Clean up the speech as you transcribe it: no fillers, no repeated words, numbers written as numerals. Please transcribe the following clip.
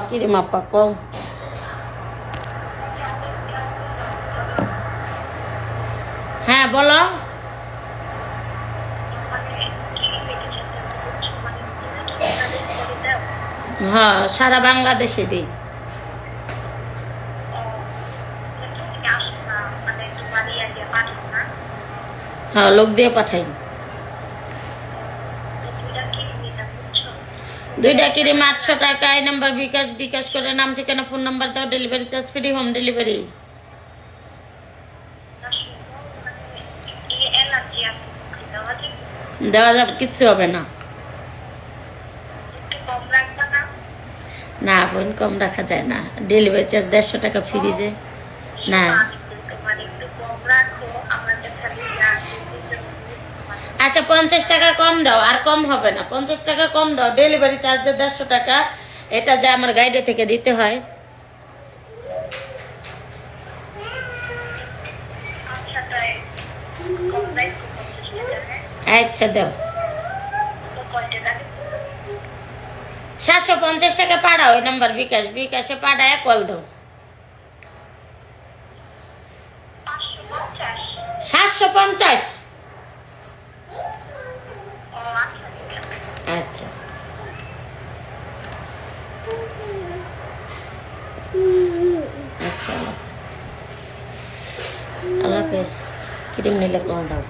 কিরিম আপা কও। হ্যাঁ বলো। হ্যাঁ সারা বাংলাদেশে দিই। হ্যাঁ লোক দিয়ে পাঠাই। দুইটা ক্রিম 800 টাকা। এই নাম্বার বিকাশ, বিকাশ করে নাম ঠিকানা ফোন নাম্বার দাও, delivery charge free, home delivery. দেওয়া যাবে, কিচ্ছু হবে না। না বোন কম রাখা যায় না, ডেলিভারি চার্জ 150 টাকা ফ্রিজে না। আচ্ছা 50 টাকা কম দাও, আর কম হবে না, 50 টাকা কম দাও। ডেলিভারি চার্জ 150 টাকা, এটা যা আমার গাইডে থেকে দিতে হয়। আচ্ছা দাও। 750 টাকা পাঠাও, ওই নাম্বার বিকাশ, বিকাশে পাঠায় কল দাও। 750। আচ্ছা আচ্ছা, আল্লাহ হাফেজ। ক্রিম নিলে কল দাও।